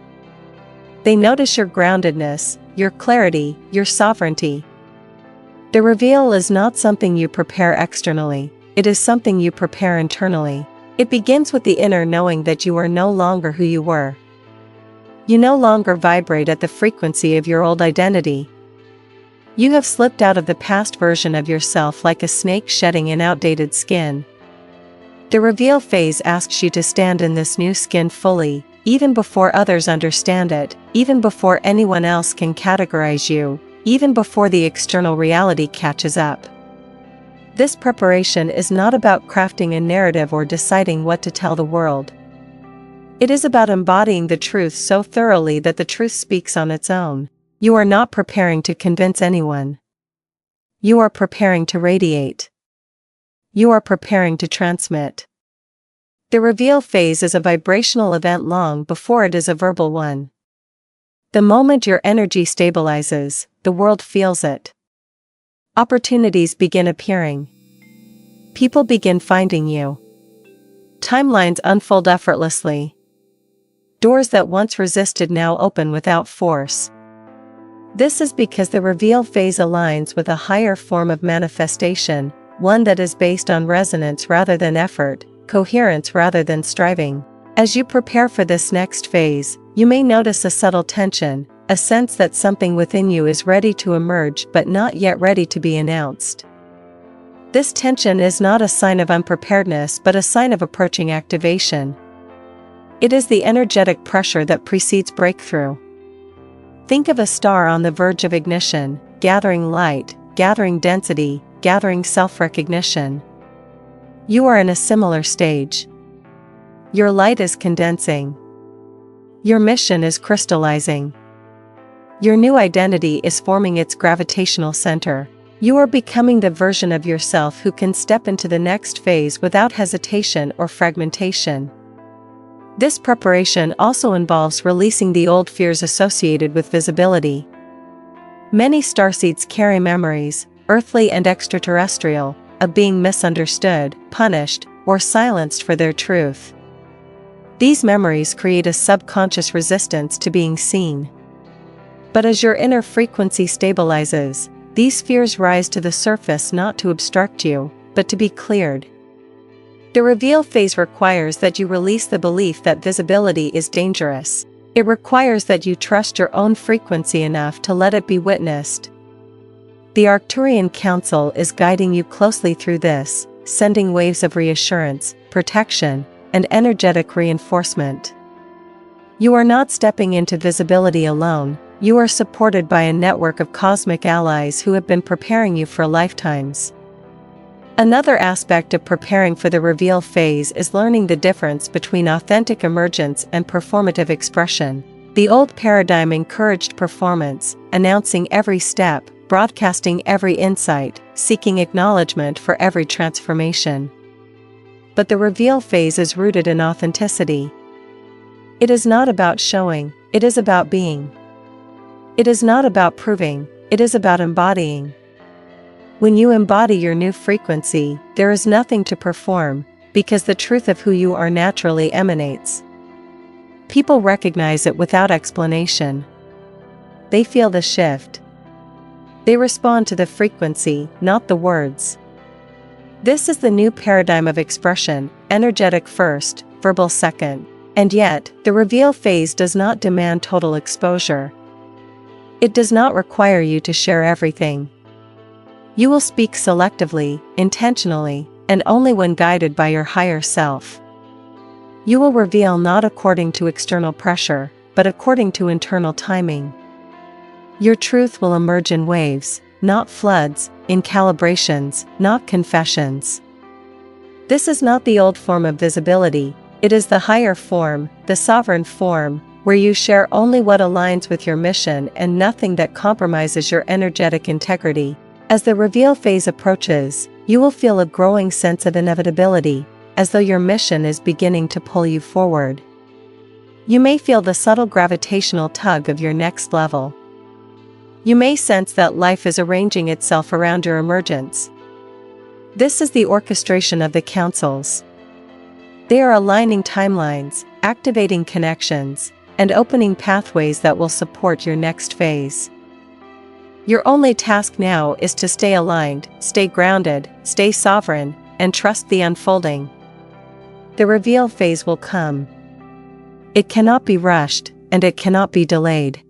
They notice your groundedness, your clarity, your sovereignty. The reveal is not something you prepare externally, it is something you prepare internally. It begins with the inner knowing that you are no longer who you were. You no longer vibrate at the frequency of your old identity. You have slipped out of the past version of yourself like a snake shedding an outdated skin. The reveal phase asks you to stand in this new skin fully, even before others understand it, even before anyone else can categorize you, even before the external reality catches up. This preparation is not about crafting a narrative or deciding what to tell the world. It is about embodying the truth so thoroughly that the truth speaks on its own. You are not preparing to convince anyone. You are preparing to radiate. You are preparing to transmit. The reveal phase is a vibrational event long before it is a verbal one. The moment your energy stabilizes, the world feels it. Opportunities begin appearing. People begin finding you. Timelines unfold effortlessly. Doors that once resisted now open without force. This is because the reveal phase aligns with a higher form of manifestation, one that is based on resonance rather than effort, coherence rather than striving. As you prepare for this next phase, you may notice a subtle tension, a sense that something within you is ready to emerge but not yet ready to be announced. This tension is not a sign of unpreparedness but a sign of approaching activation. It is the energetic pressure that precedes breakthrough. Think of a star on the verge of ignition, gathering light, gathering density, gathering self-recognition. You are in a similar stage. Your light is condensing. Your mission is crystallizing. Your new identity is forming its gravitational center. You are becoming the version of yourself who can step into the next phase without hesitation or fragmentation. This preparation also involves releasing the old fears associated with visibility. Many starseeds carry memories, earthly and extraterrestrial, of being misunderstood, punished, or silenced for their truth. These memories create a subconscious resistance to being seen. But as your inner frequency stabilizes, these fears rise to the surface not to obstruct you, but to be cleared. The reveal phase requires that you release the belief that visibility is dangerous. It requires that you trust your own frequency enough to let it be witnessed. The Arcturian Council is guiding you closely through this, sending waves of reassurance, protection, and energetic reinforcement. You are not stepping into visibility alone, you are supported by a network of cosmic allies who have been preparing you for lifetimes. Another aspect of preparing for the reveal phase is learning the difference between authentic emergence and performative expression. The old paradigm encouraged performance, announcing every step, broadcasting every insight, seeking acknowledgement for every transformation. But the reveal phase is rooted in authenticity. It is not about showing, it is about being. It is not about proving, it is about embodying. When you embody your new frequency, there is nothing to perform, because the truth of who you are naturally emanates. People recognize it without explanation. They feel the shift. They respond to the frequency, not the words. This is the new paradigm of expression, energetic first, verbal second. And yet, the reveal phase does not demand total exposure. It does not require you to share everything. You will speak selectively, intentionally, and only when guided by your higher self. You will reveal not according to external pressure, but according to internal timing. Your truth will emerge in waves, not floods, in calibrations, not confessions. This is not the old form of visibility, it is the higher form, the sovereign form, where you share only what aligns with your mission and nothing that compromises your energetic integrity. As the reveal phase approaches, you will feel a growing sense of inevitability, as though your mission is beginning to pull you forward. You may feel the subtle gravitational tug of your next level. You may sense that life is arranging itself around your emergence. This is the orchestration of the councils. They are aligning timelines, activating connections, and opening pathways that will support your next phase. Your only task now is to stay aligned, stay grounded, stay sovereign, and trust the unfolding. The reveal phase will come. It cannot be rushed, and it cannot be delayed.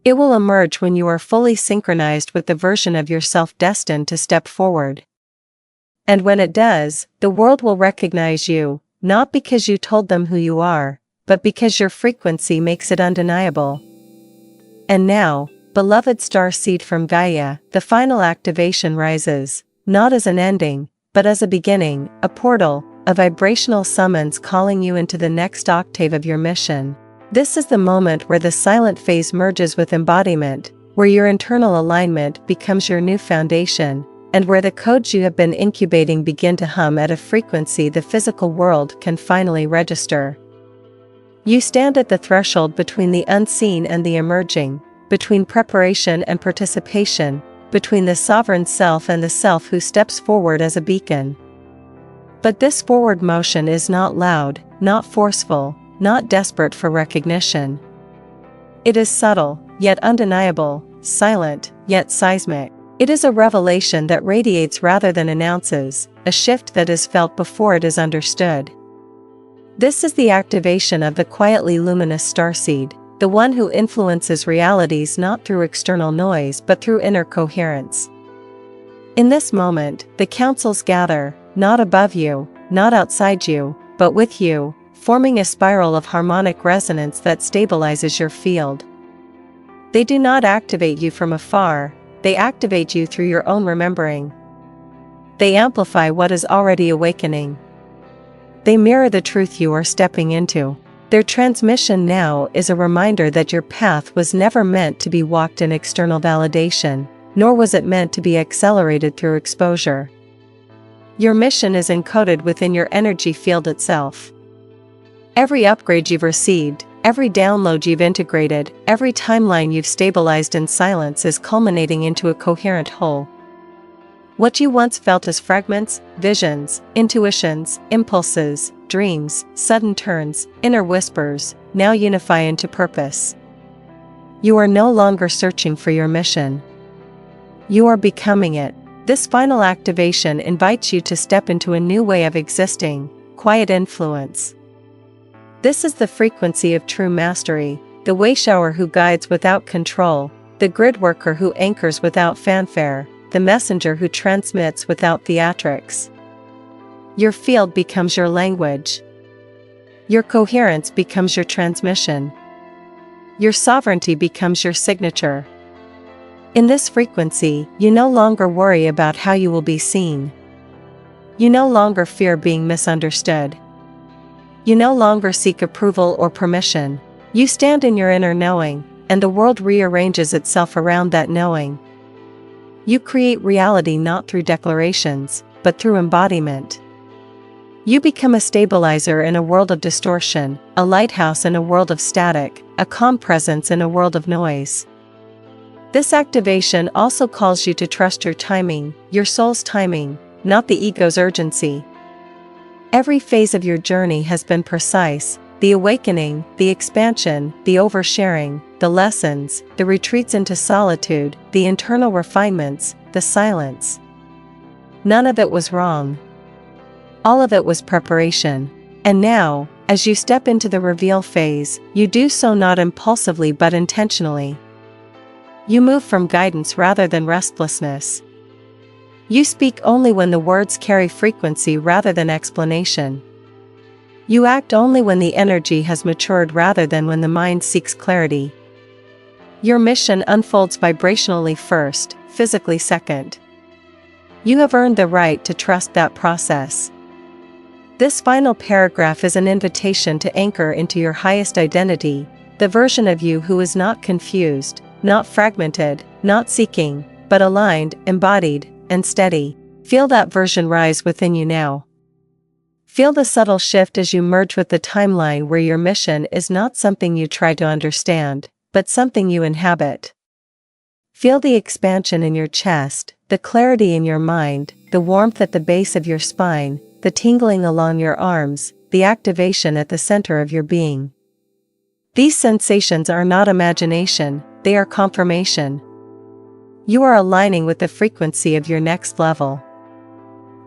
It will emerge when you are fully synchronized with the version of yourself destined to step forward. And when it does, the world will recognize you, not because you told them who you are, but because your frequency makes it undeniable. And now, beloved Starseed from Gaia, the final activation rises, not as an ending, but as a beginning, a portal, a vibrational summons calling you into the next octave of your mission. This is the moment where the silent phase merges with embodiment, where your internal alignment becomes your new foundation, and where the codes you have been incubating begin to hum at a frequency the physical world can finally register. You stand at the threshold between the unseen and the emerging, between preparation and participation, between the sovereign self and the self who steps forward as a beacon. But this forward motion is not loud, not forceful, not desperate for recognition. It is subtle, yet undeniable, silent, yet seismic. It is a revelation that radiates rather than announces, a shift that is felt before it is understood. This is the activation of the quietly luminous starseed, the one who influences realities not through external noise but through inner coherence. In this moment, the councils gather, not above you, not outside you, but with you, forming a spiral of harmonic resonance that stabilizes your field. They do not activate you from afar, they activate you through your own remembering. They amplify what is already awakening. They mirror the truth you are stepping into. Their transmission now is a reminder that your path was never meant to be walked in external validation, nor was it meant to be accelerated through exposure. Your mission is encoded within your energy field itself. Every upgrade you've received, every download you've integrated, every timeline you've stabilized in silence is culminating into a coherent whole. What you once felt as fragments, visions, intuitions, impulses, dreams, sudden turns, inner whispers, now unify into purpose. You are no longer searching for your mission. You are becoming it. This final activation invites you to step into a new way of existing, quiet influence. This is the frequency of true mastery, the wayshower who guides without control, the grid worker who anchors without fanfare, the messenger who transmits without theatrics. Your field becomes your language. Your coherence becomes your transmission. Your sovereignty becomes your signature. In this frequency, you no longer worry about how you will be seen. You no longer fear being misunderstood. You no longer seek approval or permission. You stand in your inner knowing, and the world rearranges itself around that knowing. You create reality not through declarations, but through embodiment. You become a stabilizer in a world of distortion, a lighthouse in a world of static, a calm presence in a world of noise. This activation also calls you to trust your timing, your soul's timing, not the ego's urgency. Every phase of your journey has been precise, the awakening, the expansion, the oversharing, the lessons, the retreats into solitude, the internal refinements, the silence. None of it was wrong. All of it was preparation. And now, as you step into the reveal phase, you do so not impulsively but intentionally. You move from guidance rather than restlessness. You speak only when the words carry frequency rather than explanation. You act only when the energy has matured rather than when the mind seeks clarity. Your mission unfolds vibrationally first, physically second. You have earned the right to trust that process. This final paragraph is an invitation to anchor into your highest identity, the version of you who is not confused, not fragmented, not seeking, but aligned, embodied, and steady. Feel that version rise within you now. Feel the subtle shift as you merge with the timeline where your mission is not something you try to understand, but something you inhabit. Feel the expansion in your chest, the clarity in your mind, the warmth at the base of your spine, the tingling along your arms, the activation at the center of your being. These sensations are not imagination, they are confirmation. You are aligning with the frequency of your next level.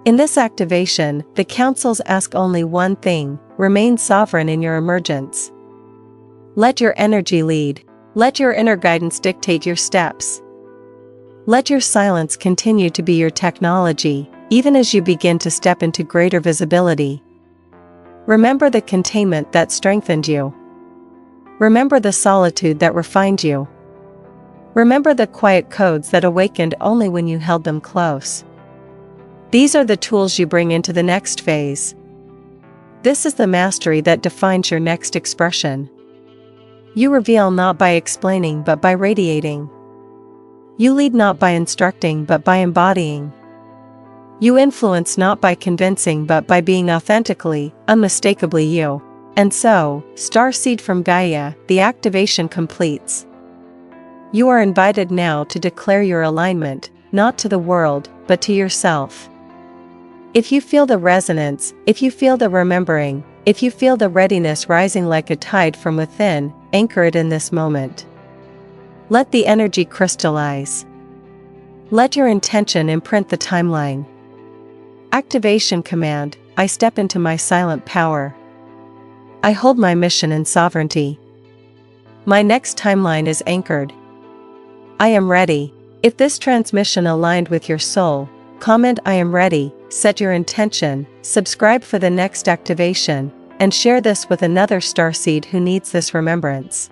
In this activation, the councils ask only one thing: remain sovereign in your emergence. Let your energy lead. Let your inner guidance dictate your steps. Let your silence continue to be your technology, even as you begin to step into greater visibility. Remember the containment that strengthened you. Remember the solitude that refined you. Remember the quiet codes that awakened only when you held them close. These are the tools you bring into the next phase. This is the mastery that defines your next expression. You reveal not by explaining but by radiating. You lead not by instructing but by embodying. You influence not by convincing but by being authentically, unmistakably you. And so, Starseed from Gaia, the activation completes. You are invited now to declare your alignment, not to the world, but to yourself. If you feel the resonance, if you feel the remembering, if you feel the readiness rising like a tide from within, anchor it in this moment. Let the energy crystallize. Let your intention imprint the timeline. Activation command: I step into my silent power. I hold my mission in sovereignty. My next timeline is anchored. I am ready. If this transmission aligned with your soul, comment I am ready, set your intention, subscribe for the next activation, and share this with another starseed who needs this remembrance.